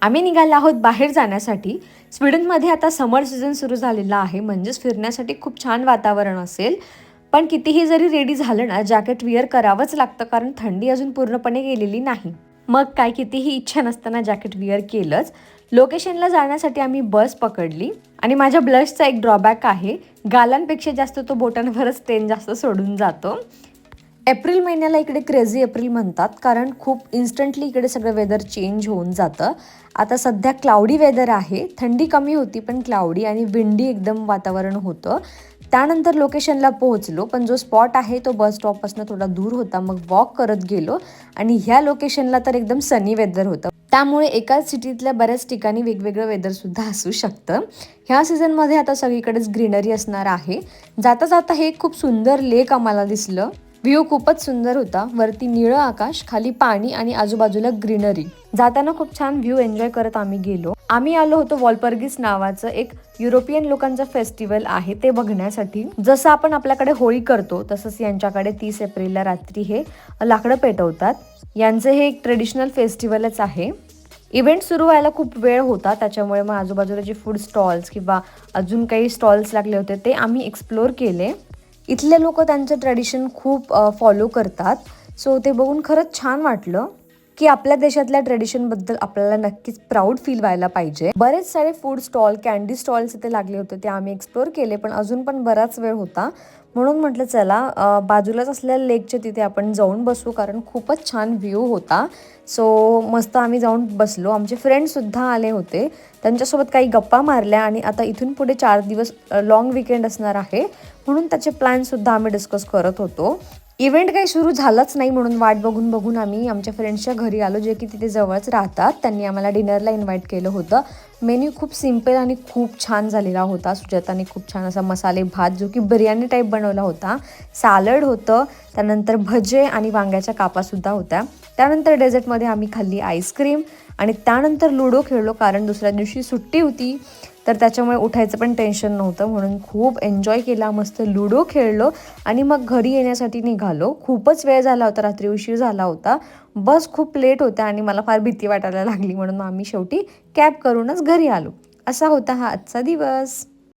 आम्ही निघालो आहोत बाहेर जाण्यासाठी। स्वीडनमध्ये आता समर सीझन सुरू झालेला आहे, म्हणजेच फिरण्यासाठी खूप छान वातावरण असेल। पण कितीही जरी रेडी झालं ना, जॅकेट विअर करावंच लागतं, कारण थंडी अजून पूर्णपणे गेलेली नाही। मग काय, कितीही इच्छा नसताना जॅकेट विअर केलंच। लोकेशनला जाण्यासाठी आम्ही बस पकडली आणि माझ्या ब्लशचा एक ड्रॉबॅक आहे, गालांपेक्षा जास्त तो बोटांवरच तेल जास्त सोडून जातो। एप्रिल महिन्याला इकडे क्रेझी एप्रिल म्हणतात, कारण खूप इन्स्टंटली इकडे सगळं वेदर चेंज होऊन जातं। आता सध्या क्लाउडी वेदर आहे, थंडी कमी होती पण क्लाउडी आणि विंडी एकदम वातावरण होतं। त्यानंतर लोकेशनला पोहोचलो, पण जो स्पॉट आहे तो बस स्टॉपपासून थोडा दूर होता, मग वॉक करत गेलो आणि ह्या लोकेशनला तर एकदम सनी वेदर होतं। त्यामुळे एकाच सिटीतल्या बऱ्याच ठिकाणी वेगवेगळं वेदर सुद्धा असू शकतं। ह्या सीझनमध्ये आता सगळीकडेच ग्रीनरी असणार आहे। जाता जाता हे खूप सुंदर लेक आम्हाला दिसलं। व्ह्यू खूपच सुंदर होता, वरती निळं आकाश, खाली पाणी आणि आजूबाजूला ग्रीनरी। जाताना खूप छान व्ह्यू एन्जॉय करत आम्ही गेलो। आम्ही आलो होतो वॉल्परगिस नावाचं एक युरोपियन लोकांचं फेस्टिवल आहे ते बघण्यासाठी। जसं आपण आपल्याकडे होळी करतो तसंच यांच्याकडे 30 एप्रिलला रात्री हे लाकडं पेटवतात। यांचं हे एक ट्रेडिशनल फेस्टिवलच आहे। इव्हेंट सुरू व्हायला खूप वेळ होता, त्याच्यामुळे मग आजूबाजूला जे फूड स्टॉल्स किंवा अजून काही स्टॉल्स लागले होते ते आम्ही एक्सप्लोर केले। इथले लोक त्यांचं ट्रेडिशन खूप फॉलो करतात, सो ते बघून खरंच छान वाटलं की आपल्या देशातल्या ट्रेडिशनबद्दल आपल्याला नक्कीच प्राऊड फील व्हायला पाहिजे। बरेच सारे फूड स्टॉल, कॅन्डी स्टॉल्स इथे लागले होते, ते आम्ही एक्सप्लोर केले, पण अजून पण बराच वेळ होता, म्हणून म्हटलं चला बाजूलाच असलेल्या लेकच्या तिथे आपण जाऊन बसू, कारण खूपच छान व्ह्यू होता। सो मस्त आम्ही जाऊन बसलो। आमचे फ्रेंड्ससुद्धा आले होते, त्यांच्यासोबत काही गप्पा मारल्या आणि आता इथून पुढे 4 दिवस लॉंग वीकेंड असणार आहे, म्हणून त्याचे प्लॅनसुद्धा आम्ही डिस्कस करत होतो। इव्हेंट काही सुरू झालाच नाही, म्हणून वाट बघून बघून आम्ही आमच्या फ्रेंड्सच्या घरी आलो, जे की तिथे जवळच राहतात। त्यांनी आम्हाला डिनरला इन्व्हाइट केलं होतं। मेन्यू खूप सिम्पल आणि खूप छान झालेला होता। सुजाताने खूप छान असा मसाले भात, जो की बिर्याणी टाईप बनवला होता, सॅलड होतं, त्यानंतर भजे आणि वांग्याच्या कापासुद्धा होत्या। त्यानंतर डेझर्टमध्ये आम्ही खाल्ली आईस्क्रीम आणि त्यानंतर लुडो खेळलो, कारण दुसऱ्या दिवशी सुट्टी होती, तर त्याच्यामुळे उठायचं पण टेन्शन नव्हतं, म्हणून खूप एन्जॉय केला, मस्त लुडो खेळलो आणि मग घरी येण्यासाठी निघालो। खूपच वेळ झाला होता, रात्री उशीर झाला होता, बस खूप लेट होत्या आणि मला फार भीती वाटायला लागली, म्हणून आम्ही शेवटी कॅब करूनच घरी आलो। असा होता हा आजचा दिवस।